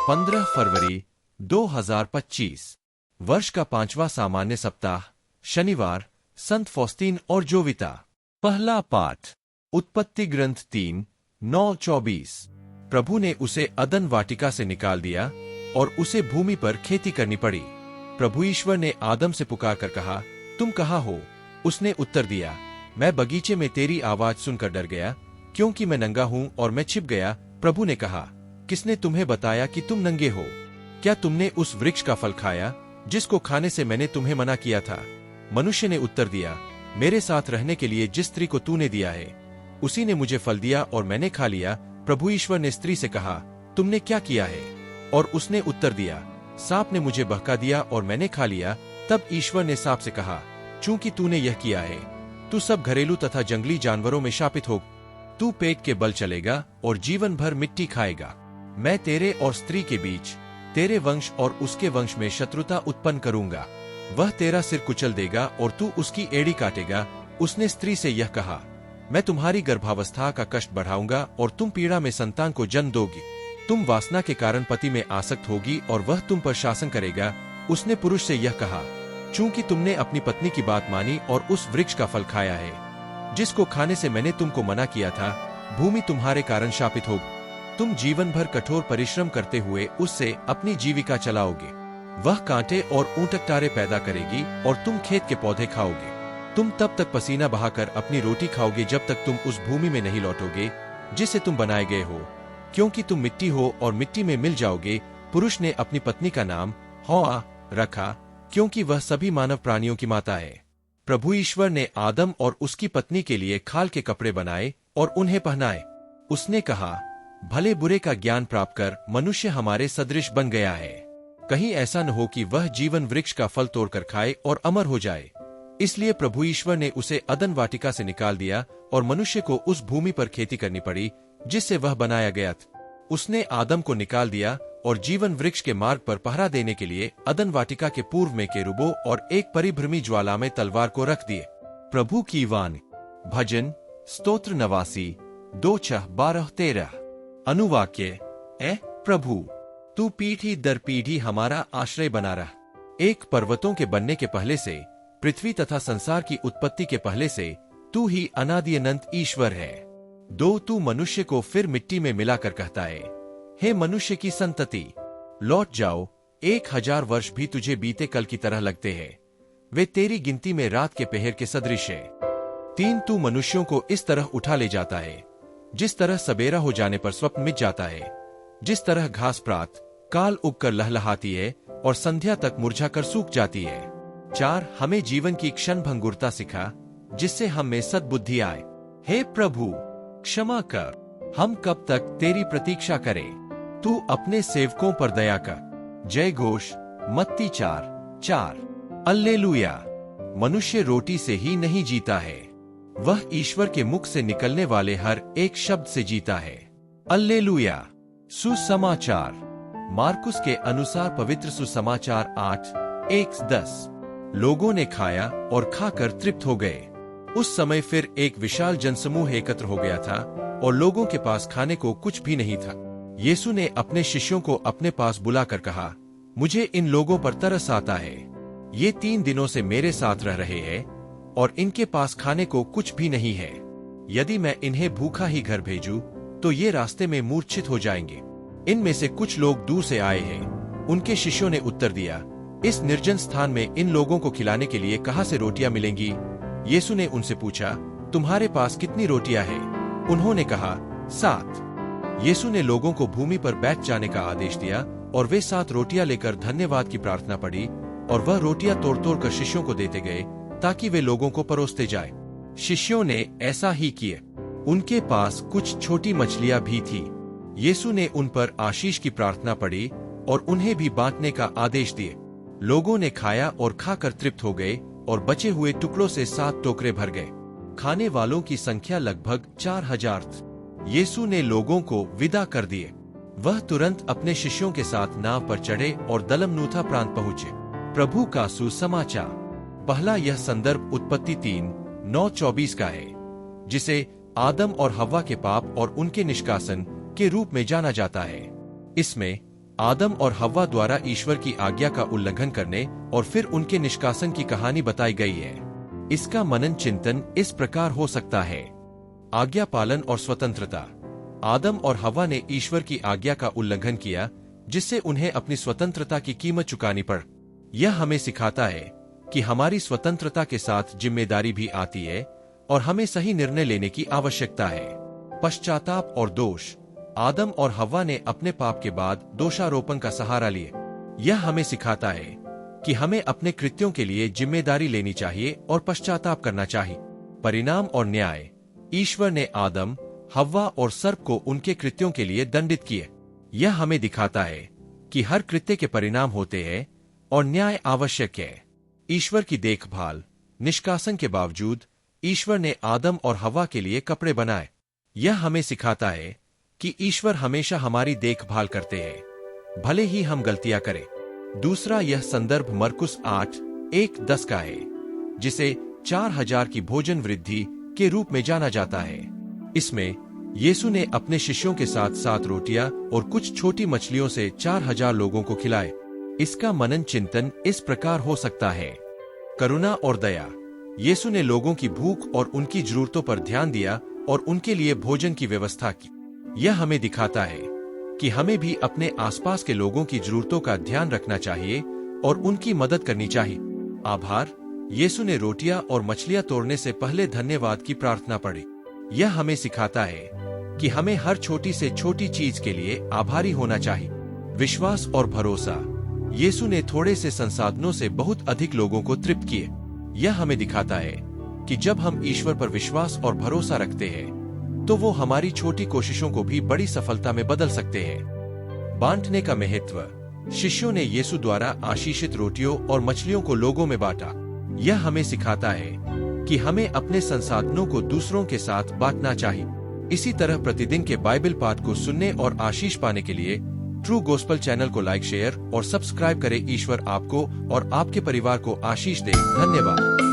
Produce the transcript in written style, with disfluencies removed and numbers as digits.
15 फरवरी 2025 वर्ष का 5वां सामान्य सप्ताह, शनिवार, संत फॉस्टीन और जोविता। पहला पाठ, उत्पत्ति ग्रंथ 3:9-24। प्रभु ने उसे अदन वाटिका से निकाल दिया और उसे भूमि पर खेती करनी पड़ी। प्रभु ईश्वर ने आदम से पुकारकर कहा, तुम कहाँ हो? उसने उत्तर दिया, मैं बगीचे में तेरी आवाज सुनकर डर गया, क्योंकि मैं नंगा हूँ और मैं छिप गया। प्रभु ने कहा, किसने तुम्हें बताया कि तुम नंगे हो? क्या तुमने उस वृक्ष का फल खाया जिसको खाने से मैंने तुम्हें मना किया था? मनुष्य ने उत्तर दिया, मेरे साथ रहने के लिए जिस स्त्री को तूने दिया है, उसी ने मुझे फल दिया और मैंने खा लिया। प्रभु ईश्वर ने स्त्री से कहा, तुमने क्या किया है? और उसने उत्तर दिया, सांप ने मुझे बहका दिया और मैंने खा लिया। तब ईश्वर ने सांप से कहा, चूंकि तूने यह किया है, तू सब घरेलू तथा जंगली जानवरों में शापित हो। तू पेट के बल चलेगा और जीवन भर मिट्टी खाएगा। मैं तेरे और स्त्री के बीच, तेरे वंश और उसके वंश में शत्रुता उत्पन्न करूंगा। वह तेरा सिर कुचल देगा और तू उसकी एड़ी काटेगा। उसने स्त्री से यह कहा, मैं तुम्हारी गर्भावस्था का कष्ट बढ़ाऊंगा और तुम पीड़ा में संतान को जन्म दोगी। तुम वासना के कारण पति में आसक्त होगी और वह तुम पर शासन करेगा। उसने पुरुष से यह कहा, चूंकि तुमने अपनी पत्नी की बात मानी और उस वृक्ष का फल खाया है जिसको खाने से मैंने तुमको मना किया था, भूमि तुम्हारे कारण शापित होगी। तुम जीवन भर कठोर परिश्रम करते हुए उससे अपनी जीविका चलाओगे। वह कांटे और ऊंटकटारे पैदा करेगी और तुम खेत के पौधे खाओगे। तुम तब तक पसीना बहाकर अपनी रोटी खाओगे जब तक तुम उस भूमि में नहीं लौटोगे जिसे तुम बनाए गए हो, क्योंकि तुम मिट्टी हो और मिट्टी में मिल जाओगे। पुरुष ने अपनी पत्नी का नाम हव्वा रखा, क्योंकि वह सभी मानव प्राणियों की माता है। प्रभु ईश्वर ने आदम और उसकी पत्नी के लिए खाल के कपड़े बनाए और उन्हें पहनाए। उसने कहा, भले बुरे का ज्ञान प्राप्त कर मनुष्य हमारे सदृश बन गया है। कहीं ऐसा न हो कि वह जीवन वृक्ष का फल तोड़कर खाए और अमर हो जाए। इसलिए प्रभु ईश्वर ने उसे अदन वाटिका से निकाल दिया और मनुष्य को उस भूमि पर खेती करनी पड़ी जिससे वह बनाया गया था। उसने आदम को निकाल दिया और जीवन वृक्ष के मार्ग पर पहरा देने के लिए अदन वाटिका के पूर्व में केरूबों और एक परिभ्रमी ज्वाला में तलवार को रख दिए। प्रभु की वाणी। भजन स्तोत्र 89 2:12-13। अनुवाक्य, प्रभु तू पीढ़ी दर पीढ़ी हमारा आश्रय बना रहा। एक पर्वतों के बनने के पहले से, पृथ्वी तथा संसार की उत्पत्ति के पहले से तू ही अनादि अनंत ईश्वर है। तू मनुष्य को फिर मिट्टी में मिलाकर कहता है, हे मनुष्य की संतति, लौट जाओ। 1000 वर्ष भी तुझे बीते कल की तरह लगते हैं। वे तेरी गिनती में रात के पहर के सदृश है। तू मनुष्यों को इस तरह उठा ले जाता है जिस तरह सबेरा हो जाने पर स्वप्न मिट जाता है। जिस तरह घास प्रात काल उगकर लहलहाती है और संध्या तक मुरझा कर सूख जाती है। 4 हमें जीवन की क्षण भंगुरता सिखा, जिससे हम में सद्बुद्धि आए। हे प्रभु, क्षमा कर। हम कब तक तेरी प्रतीक्षा करें? तू अपने सेवकों पर दया कर। जय घोष। मत्ती 4:4। अल्लेलुया। मनुष्य रोटी से ही नहीं जीता है, वह ईश्वर के मुख से निकलने वाले हर एक शब्द से जीता है। अल्लेलुया। सुसमाचार। मार्कुस के अनुसार पवित्र सुसमाचार 8:1-10। लोगों ने खाया और खाकर तृप्त हो गए। उस समय फिर एक विशाल जनसमूह एकत्र हो गया था और लोगों के पास खाने को कुछ भी नहीं था। यीशु ने अपने शिष्यों को अपने पास बुलाकर कहा, मुझे इन लोगों पर तरस आता है। ये 3 दिनों से मेरे साथ रह रहे हैं और इनके पास खाने को कुछ भी नहीं है। यदि मैं इन्हें भूखा ही घर भेजूं, तो ये रास्ते में मूर्छित हो जाएंगे। इनमें से कुछ लोग दूर से आए हैं। उनके शिष्यों ने उत्तर दिया, इस निर्जन स्थान में इन लोगों को खिलाने के लिए कहाँ से रोटियां मिलेंगी? यीशु ने उनसे पूछा, तुम्हारे पास कितनी रोटियां हैं? उन्होंने कहा, 7। यीशु ने लोगों को भूमि पर बैठ जाने का आदेश दिया और वे 7 रोटियां लेकर धन्यवाद की प्रार्थना पड़ी और वह रोटियां तोड़ तोड़ कर शिष्यों को देते गए ताकि वे लोगों को परोसते जाए। शिष्यों ने ऐसा ही किए। उनके पास कुछ छोटी मछलियां भी थी। यीशु ने उन पर आशीष की प्रार्थना पड़ी और उन्हें भी बांटने का आदेश दिए। लोगों ने खाया और खाकर तृप्त हो गए और बचे हुए टुकड़ों से 7 टोकरे भर गए। खाने वालों की संख्या लगभग 4000 थी। यीशु ने लोगों को विदा कर दिए। वह तुरंत अपने शिष्यों के साथ नाव पर चढ़े और दलमनूथा प्रांत पहुंचे। प्रभु का सुसमाचार। पहला यह संदर्भ उत्पत्ति 3:9-24 का है, जिसे आदम और हव्वा के पाप और उनके निष्कासन के रूप में जाना जाता है। इसमें आदम और हव्वा द्वारा ईश्वर की आज्ञा का उल्लंघन करने और फिर उनके निष्कासन की कहानी बताई गई है। इसका मनन चिंतन इस प्रकार हो सकता है। आज्ञा पालन और स्वतंत्रता। आदम और हव्वा ने ईश्वर की आज्ञा का उल्लंघन किया, जिससे उन्हें अपनी स्वतंत्रता की कीमत चुकानी पड़। यह हमें सिखाता है कि हमारी स्वतंत्रता के साथ जिम्मेदारी भी आती है और हमें सही निर्णय लेने की आवश्यकता है। पश्चाताप और दोष। आदम और हव्वा ने अपने पाप के बाद दोषारोपण का सहारा लिए। यह हमें सिखाता है कि हमें अपने कृत्यों के लिए जिम्मेदारी लेनी चाहिए और पश्चाताप करना चाहिए। परिणाम और न्याय। ईश्वर ने आदम, हव्वा और सर्प को उनके कृत्यों के लिए दंडित किए। यह हमें दिखाता है कि हर कृत्य के परिणाम होते हैं और न्याय आवश्यक है। ईश्वर की देखभाल। निष्कासन के बावजूद ईश्वर ने आदम और हव्वा के लिए कपड़े बनाए। यह हमें सिखाता है कि ईश्वर हमेशा हमारी देखभाल करते हैं, भले ही हम गलतियां करें। दूसरा, यह संदर्भ मरकुस 8:1-10 का है, जिसे 4000 की भोजन वृद्धि के रूप में जाना जाता है। इसमें यीशु ने अपने शिष्यों के साथ 7 रोटियां और कुछ छोटी मछलियों से 4000 लोगों को खिलाए। इसका मनन चिंतन इस प्रकार हो सकता है। करुणा और दया। यीशु ने लोगों की भूख और उनकी जरूरतों पर ध्यान दिया और उनके लिए भोजन की व्यवस्था की। यह हमें दिखाता है कि हमें भी अपने आसपास के लोगों की जरूरतों का ध्यान रखना चाहिए और उनकी मदद करनी चाहिए। आभार। यीशु ने रोटियां और मछलियां तोड़ने से पहले धन्यवाद की प्रार्थना पढ़ी। यह हमें सिखाता है कि हमें हर छोटी से छोटी चीज के लिए आभारी होना चाहिए। विश्वास और भरोसा। यीशु ने थोड़े से संसाधनों से बहुत अधिक लोगों को तृप्त किए। यह हमें दिखाता है कि जब हम ईश्वर पर विश्वास और भरोसा रखते हैं, तो वो हमारी छोटी कोशिशों को भी बड़ी सफलता में बदल सकते हैं। बांटने का महत्व। शिष्यों ने यीशु द्वारा आशीषित रोटियों और मछलियों को लोगों में बांटा। यह हमें सिखाता है कि हमें अपने संसाधनों को दूसरों के साथ बांटना चाहिए। इसी तरह प्रतिदिन के बाइबल पाठ को सुनने और आशीष पाने के लिए ट्रू गॉस्पेल चैनल को लाइक, शेयर और सब्सक्राइब करें। ईश्वर आपको और आपके परिवार को आशीष दे। धन्यवाद।